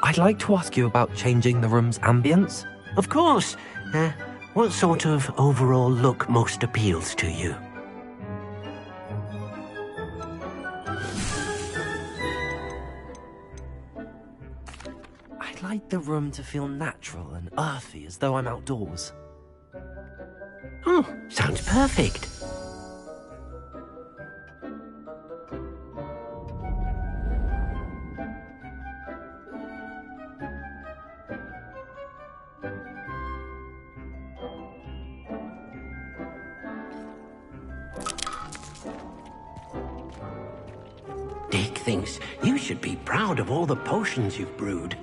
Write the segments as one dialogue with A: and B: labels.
A: I'd like to ask you about changing the room's ambience.
B: Of course. What sort of overall look most appeals to you?
A: I'd like the room to feel natural and earthy, as though I'm outdoors.
B: Oh, sounds perfect. Dick thinks you should be proud of all the potions you've brewed.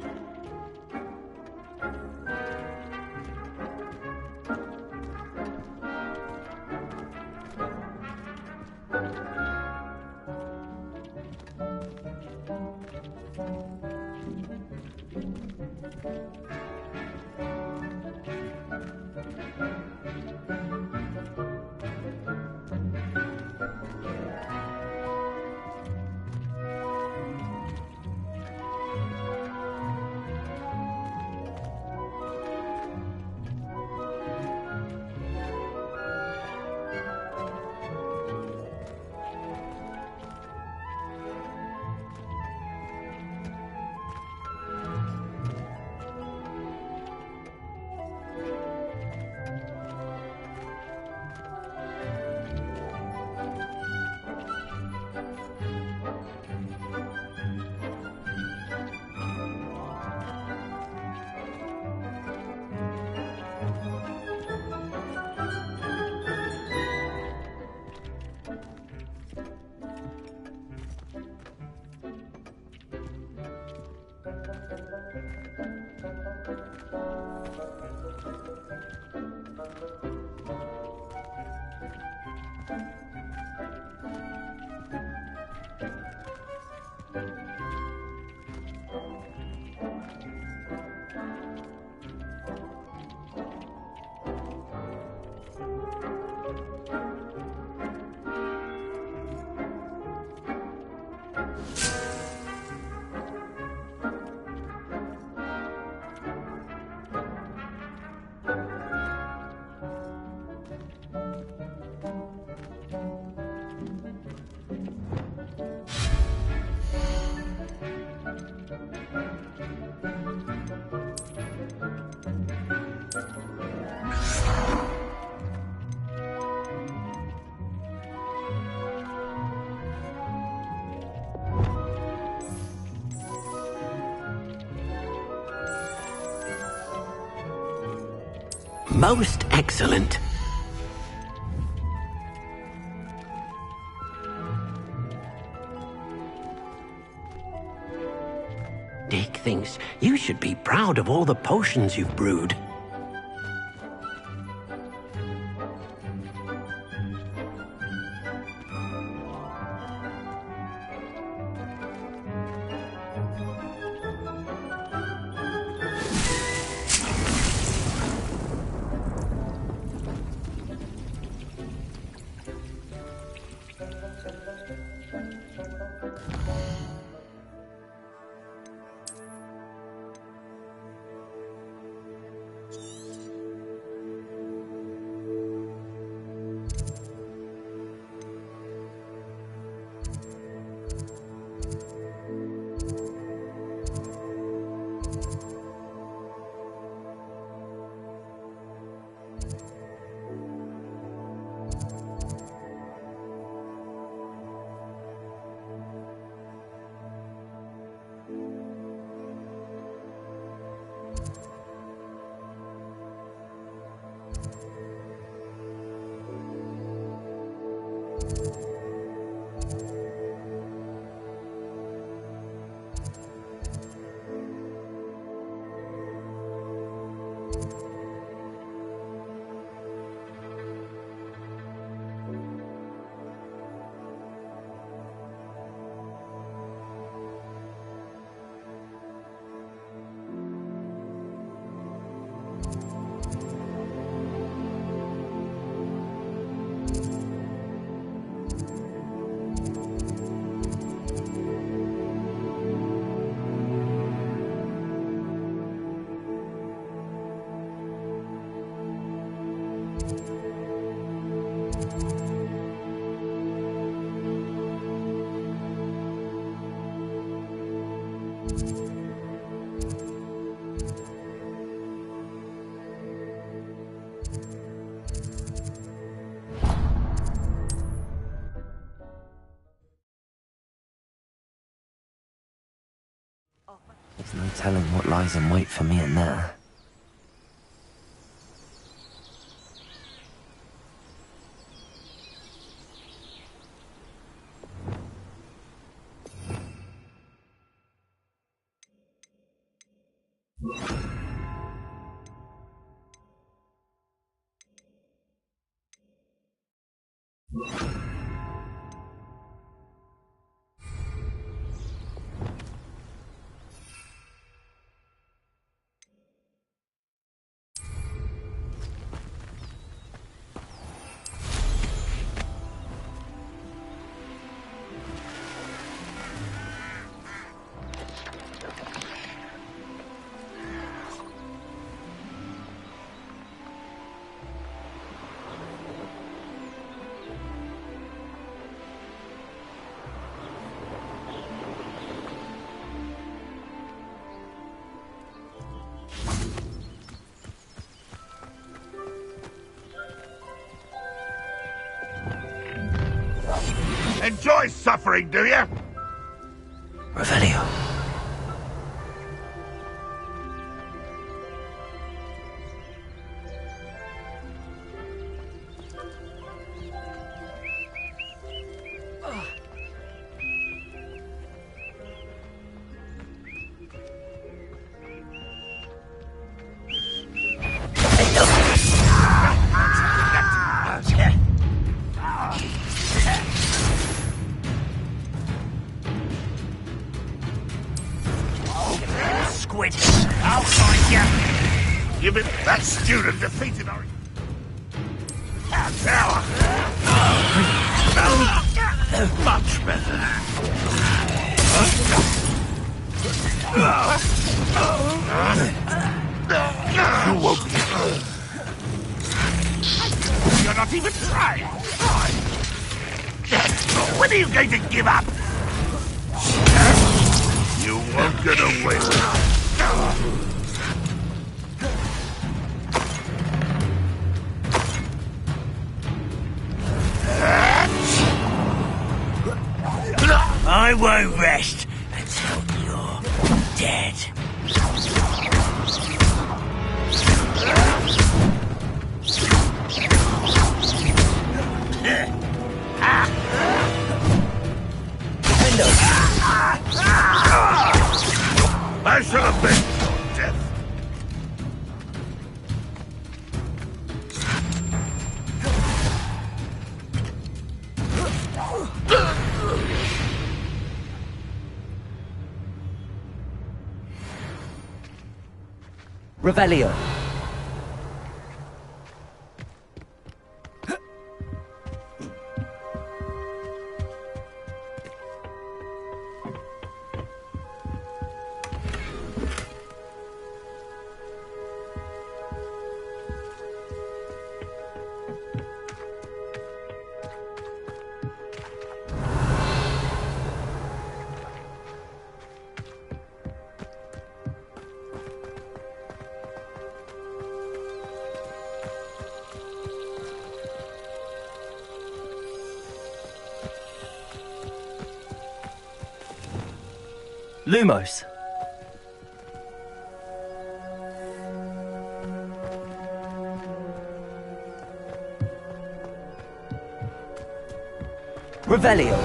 B: Most excellent. Dick thinks you should be proud of all the potions you've brewed.
A: There's no telling what lies in wait for me in there.
C: Enjoy suffering, do you?
A: Revelio.
C: Squid, I'll find you. You mean that student defeated our tower? Much better. You won't. You're not even trying. When are you going to give up? You won't get away with it. I won't rest until you're dead. I should have been your death.
A: Revelio. Lumos. Revelio.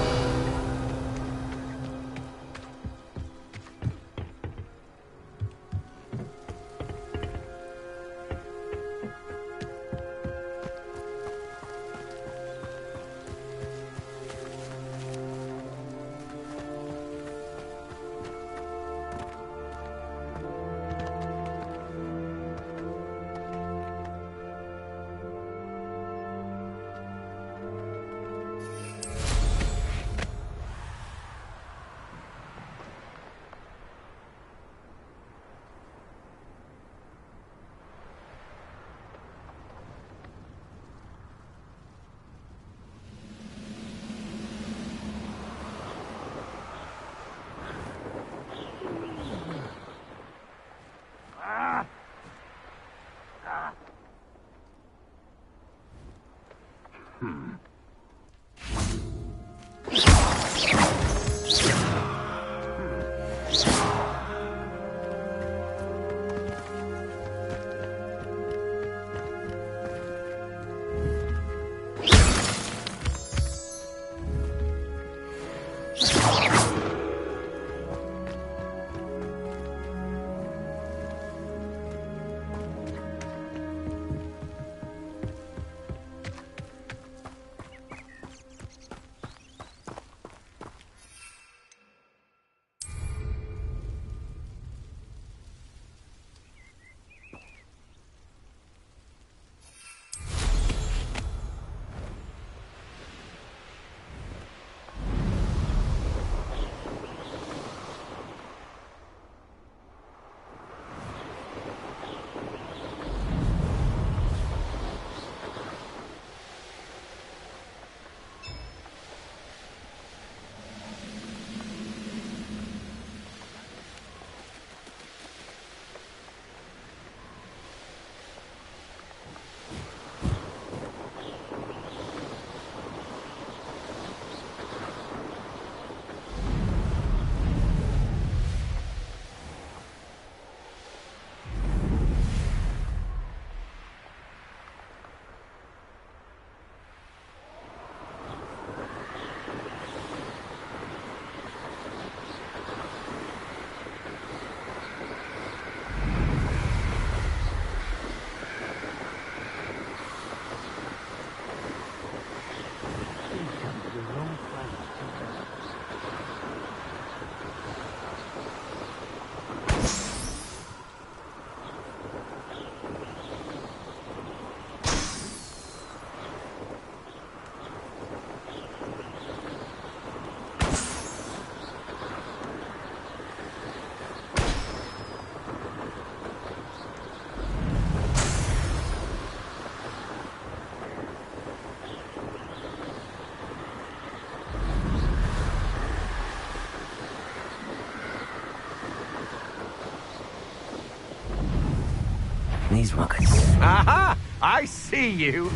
A: these rockets.
D: Aha! I see you.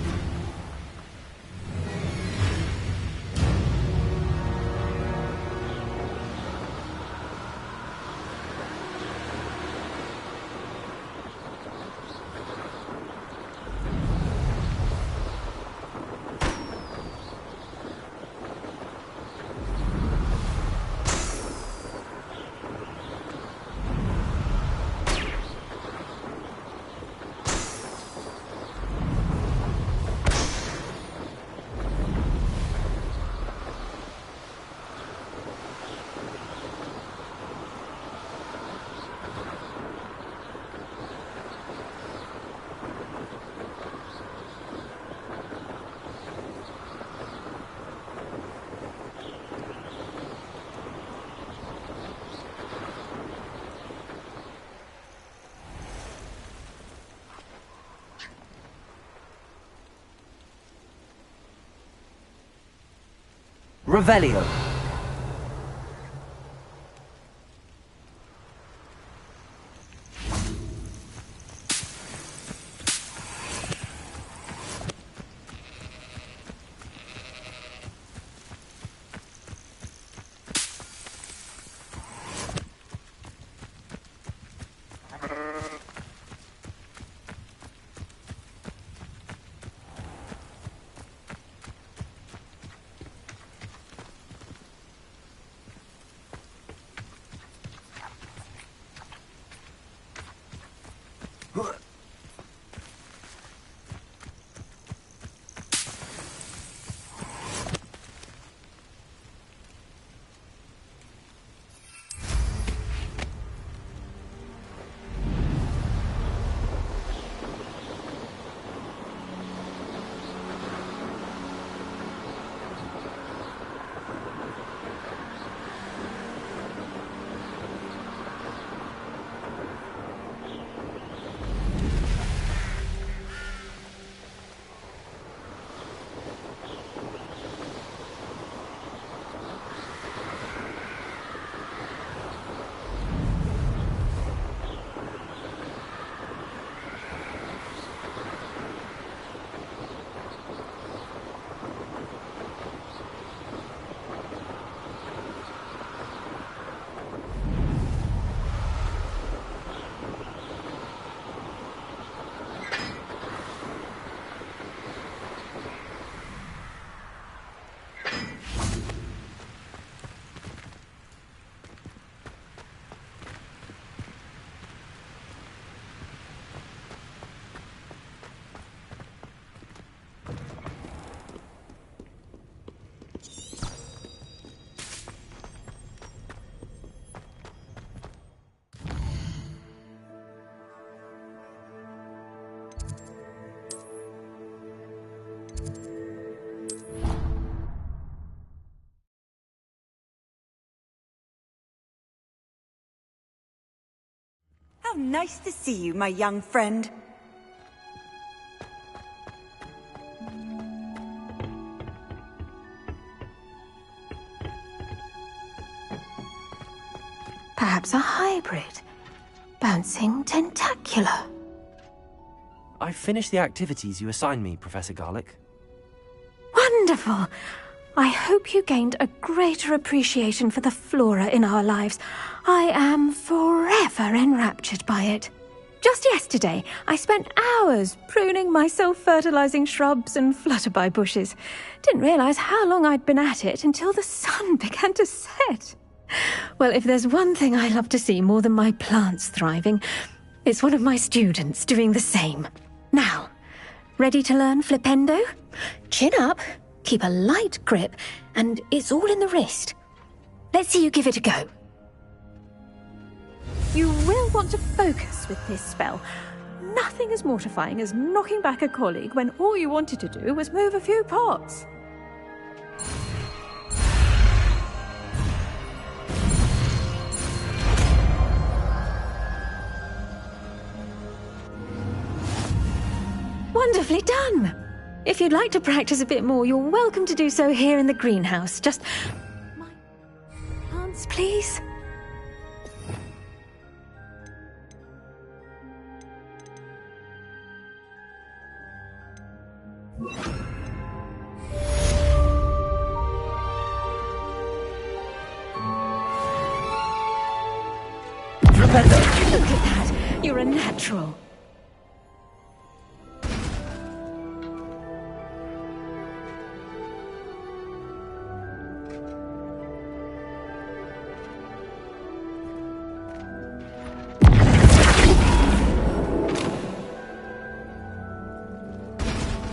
A: Revelio.
E: How nice to see you, my young friend.
F: Perhaps a hybrid. Bouncing tentacular.
A: I've finished the activities you assigned me, Professor Garlick.
F: Wonderful! I hope you gained a greater appreciation for the flora in our lives. I am forever enraptured by it. Just yesterday, I spent hours pruning my self-fertilizing shrubs and flutterby bushes. Didn't realize how long I'd been at it until the sun began to set. Well, if there's one thing I love to see more than my plants thriving, it's one of my students doing the same. Now, ready to learn flipendo? Chin up, keep a light grip, and it's all in the wrist. Let's see you give it a go.
G: You will want to focus with this spell. Nothing as mortifying as knocking back a colleague when all you wanted to do was move a few pots.
F: Wonderfully done! If you'd like to practice a bit more, you're welcome to do so here in the greenhouse. Just... my plants, please? Look at that. You're a natural.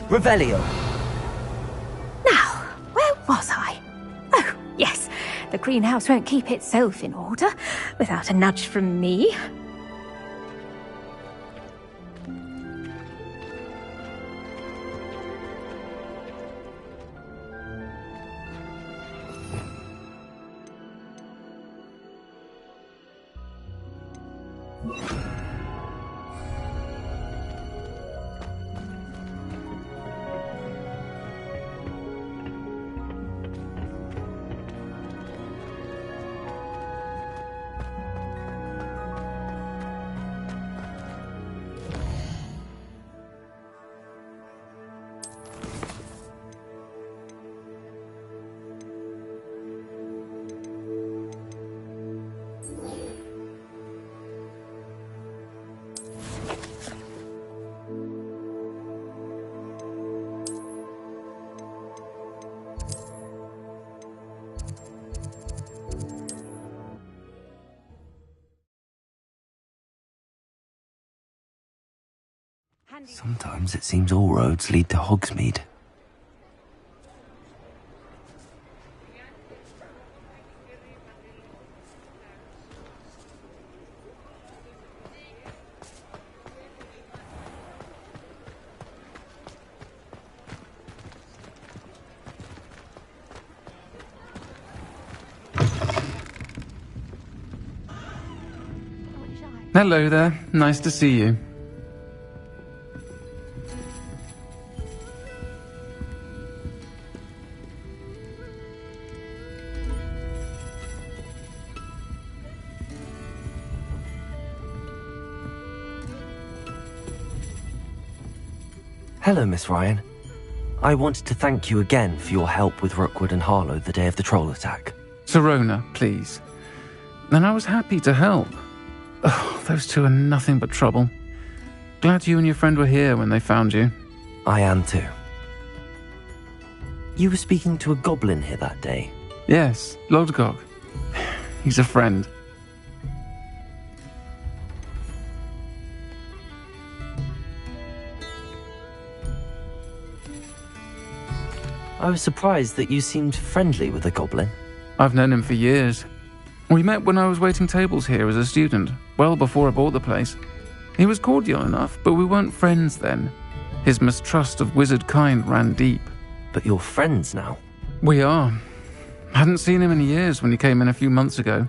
A: Revelio.
F: Now, where was I? Oh, yes. The greenhouse won't keep itself in order without a nudge from me.
A: Sometimes it seems all roads lead to Hogsmeade.
H: Hello there. Nice to see you.
A: Hello, Miss Ryan. I wanted to thank you again for your help with Rookwood and Harlow the day of the troll attack.
H: Serona, please. And I was happy to help. Oh, those two are nothing but trouble. Glad you and your friend were here when they found you.
A: I am too. You were speaking to a goblin here that day.
H: Yes, Lodgok. He's a friend.
A: I was surprised that you seemed friendly with the goblin.
H: I've known him for years. We met when I was waiting tables here as a student, well before I bought the place. He was cordial enough, but we weren't friends then. His mistrust of wizard kind ran deep.
A: But you're friends now.
H: We are. Hadn't seen him in years when he came in a few months ago.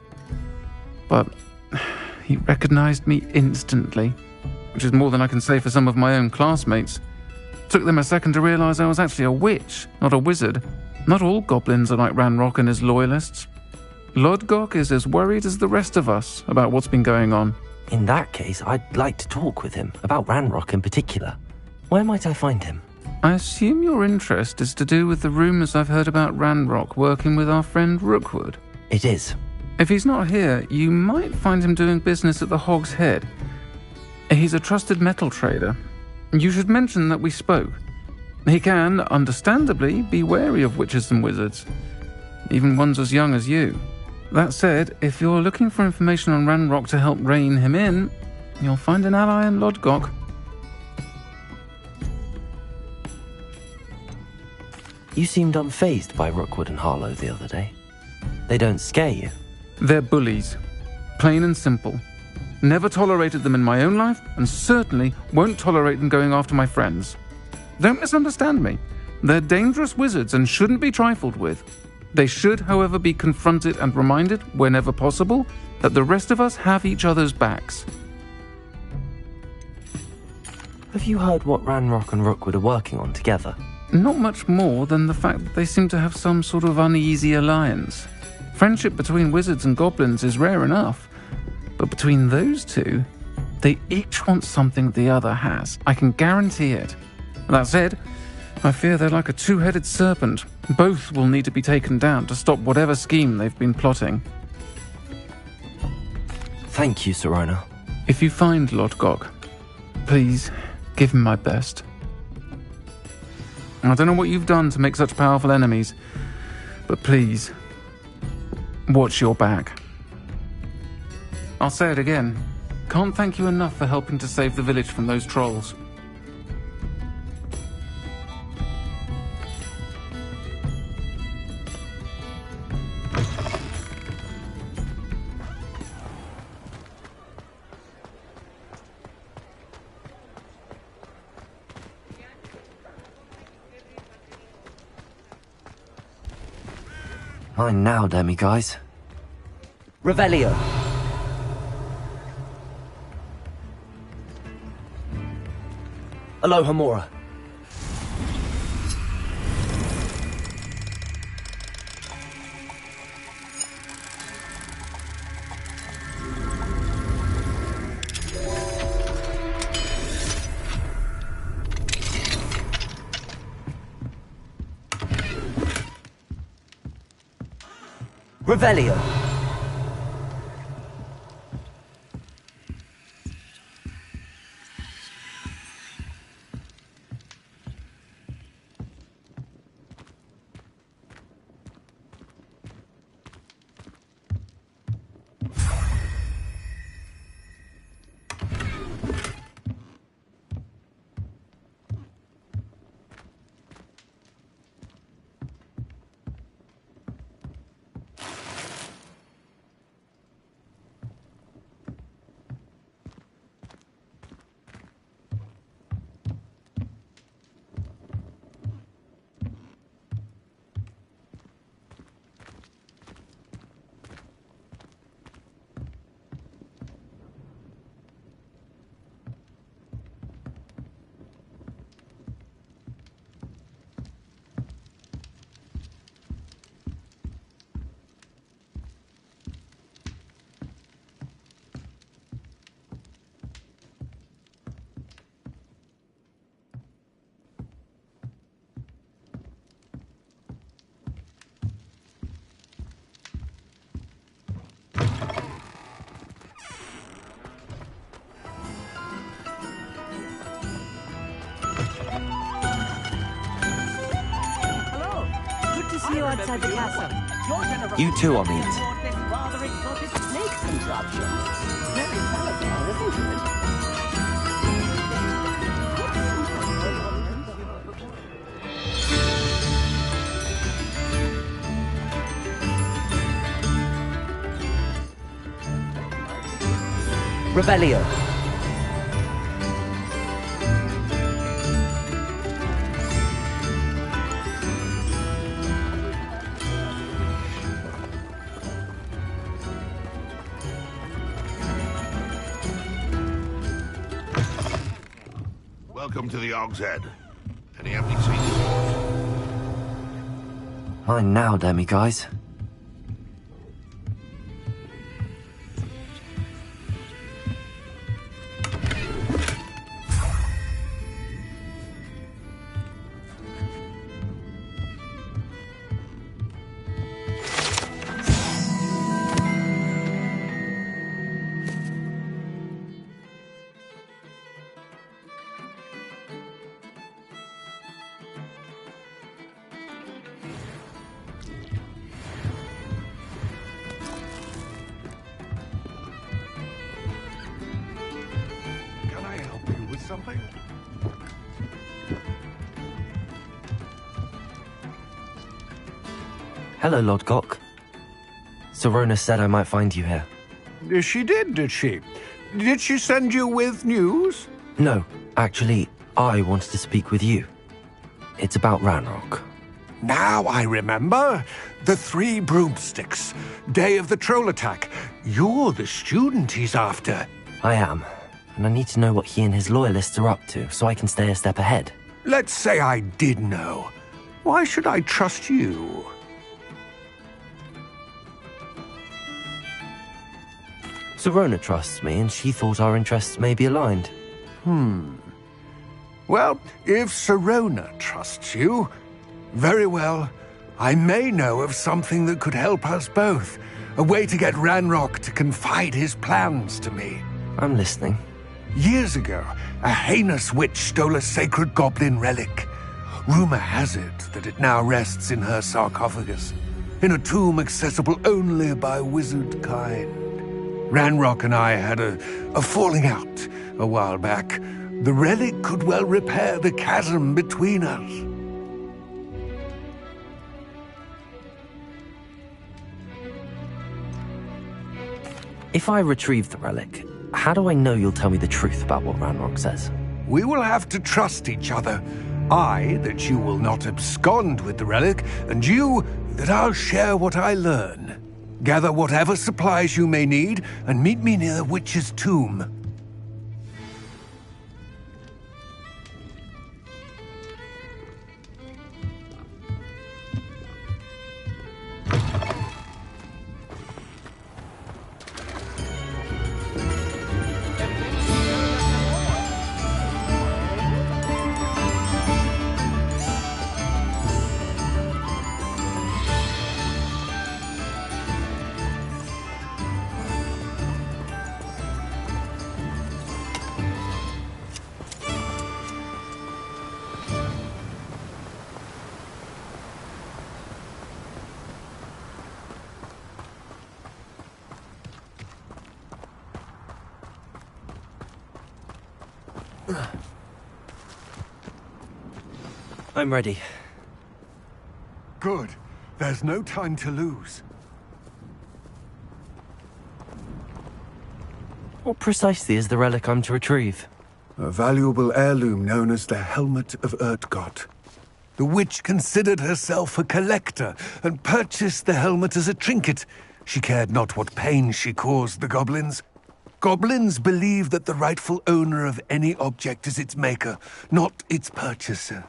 H: But he recognized me instantly, which is more than I can say for some of my own classmates. Took them a second to realize I was actually a witch, not a wizard. Not all goblins are like Ranrock and his loyalists. Lodgok is as worried as the rest of us about what's been going on.
A: In that case, I'd like to talk with him, about Ranrock in particular. Where might I find him?
H: I assume your interest is to do with the rumors I've heard about Ranrock working with our friend Rookwood.
A: It is.
H: If he's not here, you might find him doing business at the Hog's Head. He's a trusted metal trader. You should mention that we spoke. He can, understandably, be wary of witches and wizards, even ones as young as you. That said, if you're looking for information on Ranrock to help rein him in, you'll find an ally in Lodgok.
A: You seemed unfazed by Rookwood and Harlow the other day. They don't scare you.
H: They're bullies. Plain and simple. Never tolerated them in my own life, and certainly won't tolerate them going after my friends. Don't misunderstand me. They're dangerous wizards and shouldn't be trifled with. They should, however, be confronted and reminded, whenever possible, that the rest of us have each other's backs.
A: Have you heard what Ranrock and Rookwood are working on together?
H: Not much more than the fact that they seem to have some sort of uneasy alliance. Friendship between wizards and goblins is rare enough, but between those two, they each want something the other has. I can guarantee it. That said, I fear they're like a two-headed serpent. Both will need to be taken down to stop whatever scheme they've been plotting.
A: Thank you, Serona.
H: If you find Lord Gok, please give him my best. I don't know what you've done to make such powerful enemies, but please, watch your back. I'll say it again. Can't thank you enough for helping to save the village from those trolls.
A: Mine now, demiguise.
B: Revelio. Alohomora. Revelio.
E: See you outside the castle.
A: You too, Amit.
E: This rather exotic snake contraption. Very Salazar, isn't it?
B: Revelio.
C: Welcome to the Og's Head. Any empty seats?
A: Mine now, demiguise.
C: Can I help you with something?
A: Hello, Lord Gok. Serona said I might find you here.
C: She did she? Did she send you with news?
A: No, actually, I wanted to speak with you. It's about Ranrock.
C: Now I remember. The 3 broomsticks. Day of the troll attack. You're the student he's after.
A: I am, and I need to know what he and his loyalists are up to so I can stay a step ahead.
C: Let's say I did know. Why should I trust you?
A: Serona trusts me, and she thought our interests may be aligned.
C: Well, if Serona trusts you, very well. I may know of something that could help us both. A way to get Ranrock to confide his plans to me.
A: I'm listening.
C: Years ago, a heinous witch stole a sacred goblin relic. Rumor has it that it now rests in her sarcophagus, in a tomb accessible only by wizard kind. Ranrock and I had a falling out a while back. The relic could well repair the chasm between us.
A: If I retrieve the relic, how do I know you'll tell me the truth about what Ranrock says?
C: We will have to trust each other. I, that you will not abscond with the relic, and you, that I'll share what I learn. Gather whatever supplies you may need, and meet me near the witch's tomb.
A: I'm ready.
C: Good. There's no time to lose.
A: What precisely is the relic I'm to retrieve?
C: A valuable heirloom known as the Helmet of Urtgott. The witch considered herself a collector and purchased the helmet as a trinket. She cared not what pain she caused the goblins. Goblins believe that the rightful owner of any object is its maker, not its purchaser.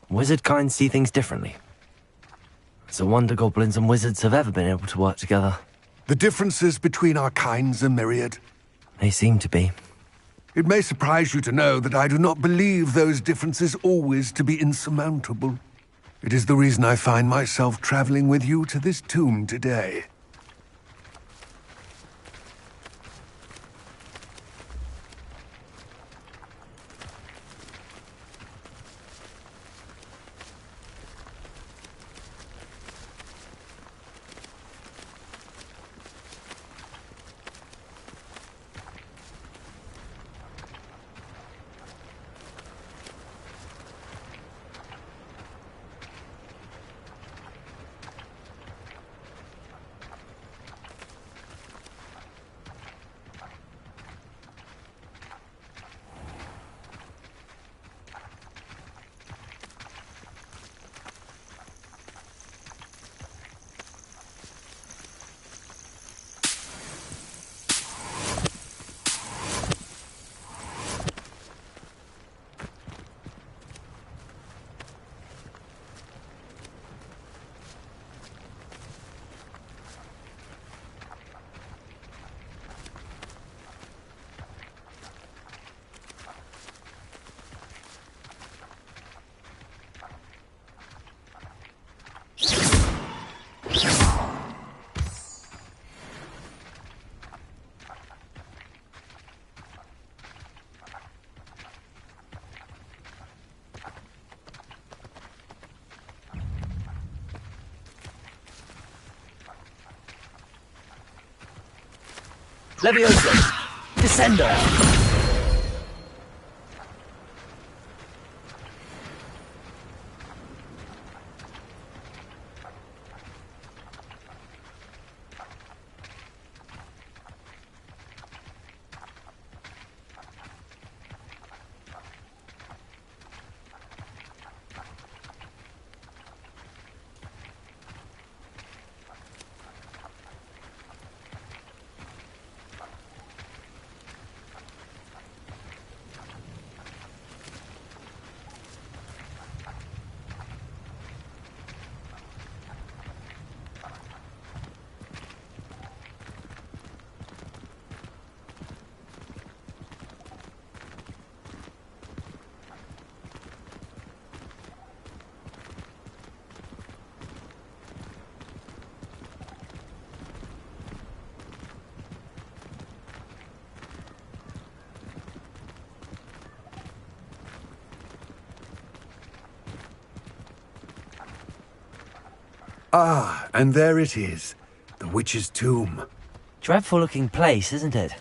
A: Wizard kind see things differently. It's a wonder goblins and wizards have ever been able to work together.
C: The differences between our kinds are myriad.
A: They seem to be.
C: It may surprise you to know that I do not believe those differences always to be insurmountable. It is the reason I find myself traveling with you to this tomb today.
A: Levioso! Descendo!
C: Ah, and there it is. The witch's tomb.
A: Dreadful looking place, isn't it?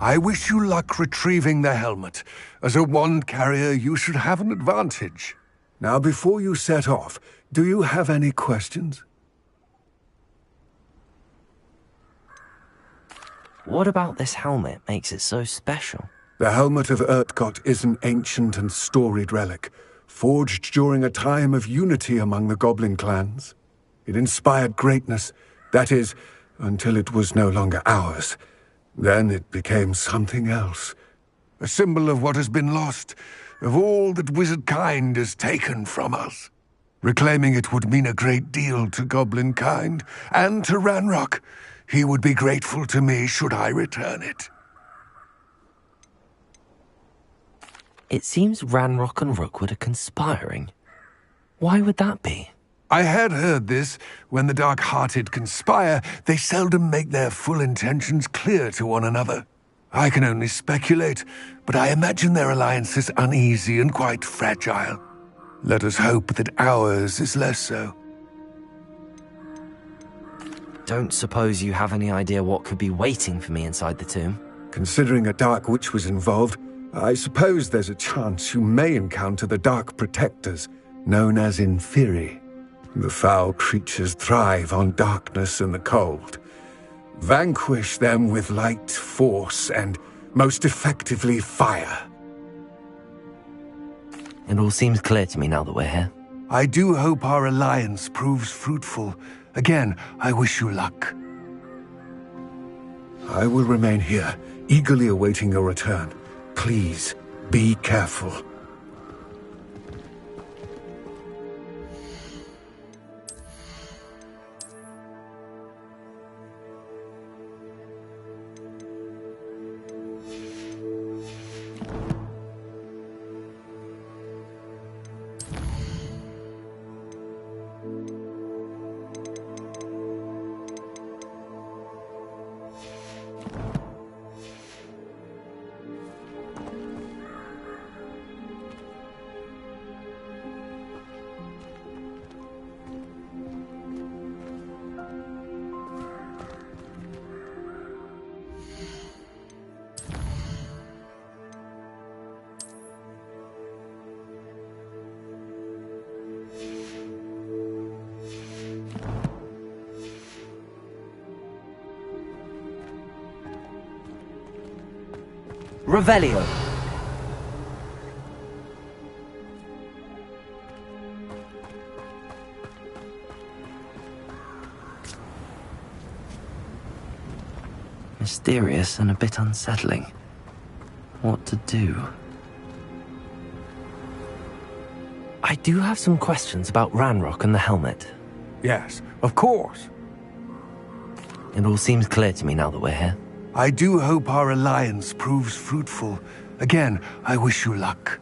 C: I wish you luck retrieving the helmet. As a wand carrier, you should have an advantage. Now, before you set off, do you have any questions?
A: What about this helmet makes it so special?
C: The helmet of Urtkot is an ancient and storied relic, forged during a time of unity among the goblin clans. It inspired greatness, that is, until it was no longer ours. Then it became something else. A symbol of what has been lost, of all that wizard kind has taken from us. Reclaiming it would mean a great deal to goblin kind, and to Ranrock. He would be grateful to me should I return it.
A: It seems Ranrock and Rookwood are conspiring. Why would that be?
C: I had heard this. When the dark-hearted conspire, they seldom make their full intentions clear to one another. I can only speculate, but I imagine their alliance is uneasy and quite fragile. Let us hope that ours is less so.
A: Don't suppose you have any idea what could be waiting for me inside the tomb?
C: Considering a Dark Witch was involved, I suppose there's a chance you may encounter the Dark Protectors, known as Inferi. The foul creatures thrive on darkness and the cold. Vanquish them with light, force, and, most effectively, fire.
A: It all seems clear to me now that we're here.
C: I do hope our alliance proves fruitful. Again, I wish you luck. I will remain here, eagerly awaiting your return. Please, be careful.
A: Revelio. Mysterious and a bit unsettling. What to do? I do have some questions about Ranrock and the helmet.
C: Yes, of course.
A: It all seems clear to me now that we're here.
C: I do hope our alliance proves fruitful. Again, I wish you luck.